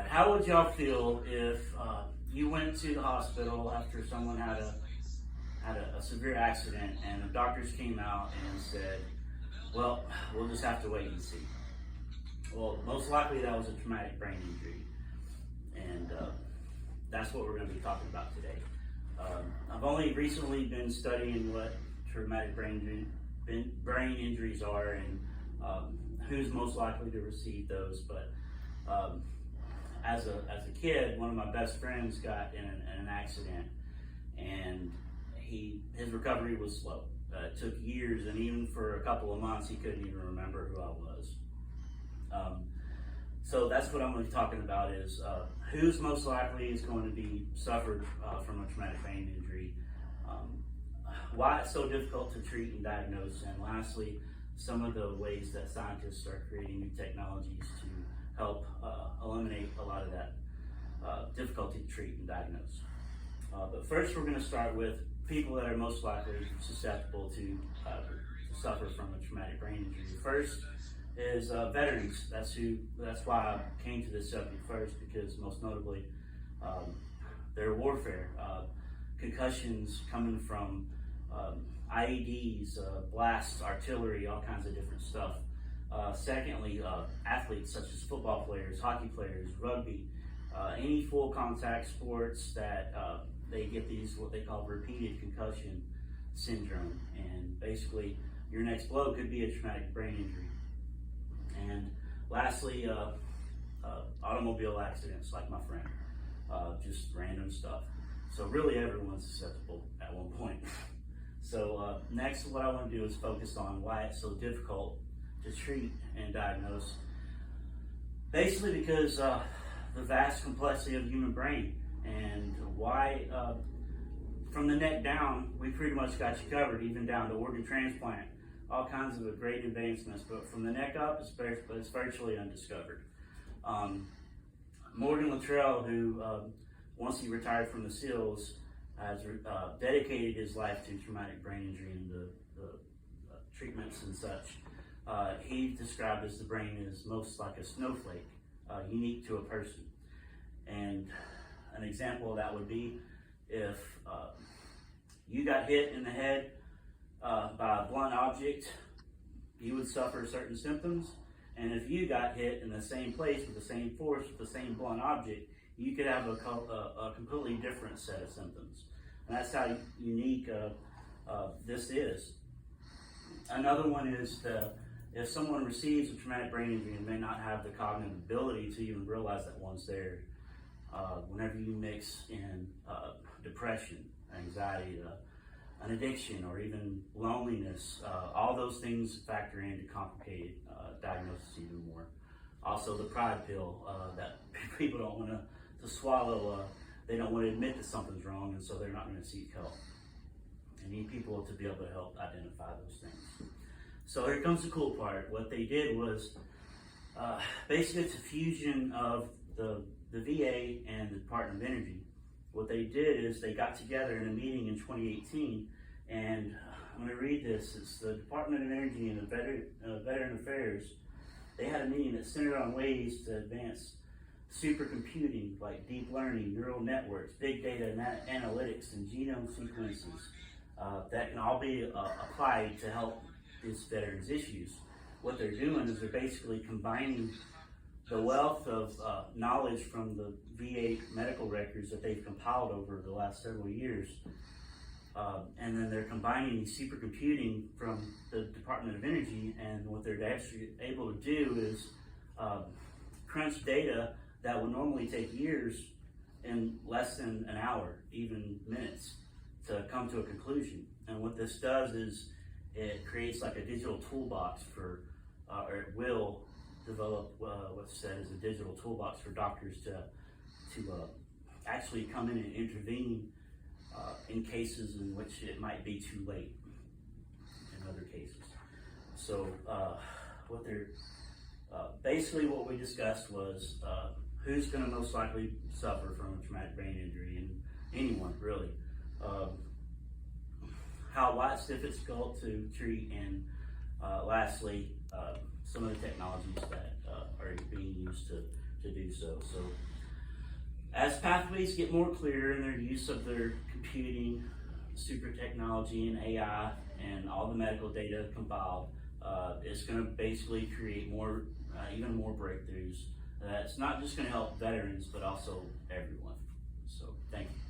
How would y'all feel if you went to the hospital after someone had a severe accident and the doctors came out and said, well, we'll just have to wait and see? Well, most likely that was a traumatic brain injury, and that's what we're going to be talking about today. I've only recently been studying what traumatic brain injuries are and who's most likely to receive those, but as a kid, one of my best friends got in an accident, and his recovery was slow. It took years, and even for a couple of months, he couldn't even remember who I was. So that's what I'm going to be talking about is who's most likely is going to be suffered from a traumatic brain injury, why it's so difficult to treat and diagnose, and lastly, some of the ways that scientists are creating new technologies to help eliminate a lot of that difficulty to treat and diagnose. But first, we're going to start with people that are most likely susceptible to suffer from a traumatic brain injury. First is veterans. That's why I came to this subject first, because most notably, their warfare, concussions coming from IEDs, blasts, artillery, all kinds of different stuff. Secondly, athletes such as football players, hockey players, rugby, any full contact sports that they get these, what they call repeated concussion syndrome. And basically, your next blow could be a traumatic brain injury. And lastly, automobile accidents like my friend, just random stuff. So really everyone's susceptible at one point. So next, what I want to do is focus on why it's so difficult to treat and diagnose. Basically because the vast complexity of the human brain, and why from the neck down, we pretty much got you covered, even down to organ transplant, all kinds of great advancements, but from the neck up, it's virtually undiscovered. Morgan Luttrell, who once he retired from the SEALs, has dedicated his life to traumatic brain injury and the treatments and such. He described as the brain is most like a snowflake, unique to a person. And an example of that would be if you got hit in the head by a blunt object, you would suffer certain symptoms. And if you got hit in the same place with the same force, with the same blunt object, you could have a completely different set of symptoms. And that's how unique this is. Another one is if someone receives a traumatic brain injury and may not have the cognitive ability to even realize that one's there, whenever you mix in depression, anxiety, an addiction, or even loneliness, all those things factor in to complicate diagnosis even more. Also, the pride pill that people don't want to swallow. They don't want to admit that something's wrong, and so they're not going to seek help. And need people to be able to help identify those things. So here comes the cool part. What they did was basically it's a fusion of the VA and the Department of Energy. What they did is they got together in a meeting in 2018, and I'm going to read this. It's the Department of Energy and the Veteran Affairs. They had a meeting that centered on ways to advance supercomputing, like deep learning, neural networks, big data analytics, and genome sequences that can all be applied to help these veterans' issues. What they're doing is they're basically combining the wealth of knowledge from the VA medical records that they've compiled over the last several years, and then they're combining these supercomputing from the Department of Energy, and what they're actually able to do is crunch data that would normally take years in less than an hour, even minutes, to come to a conclusion. And what this does is it creates like a digital toolbox for, or it will develop what's said as a digital toolbox for doctors to actually come in and intervene in cases in which it might be too late in other cases. So what they're basically what we discussed was who's going to most likely suffer from a traumatic brain injury, and anyone really. Why it's difficult to treat and Lastly, some of the technologies that are being used to do so. So as pathways get more clear in their use of their computing, super technology, and AI, and all the medical data compiled, it's going to basically create more, even more breakthroughs. That's not just going to help veterans, but also everyone. So, thank you.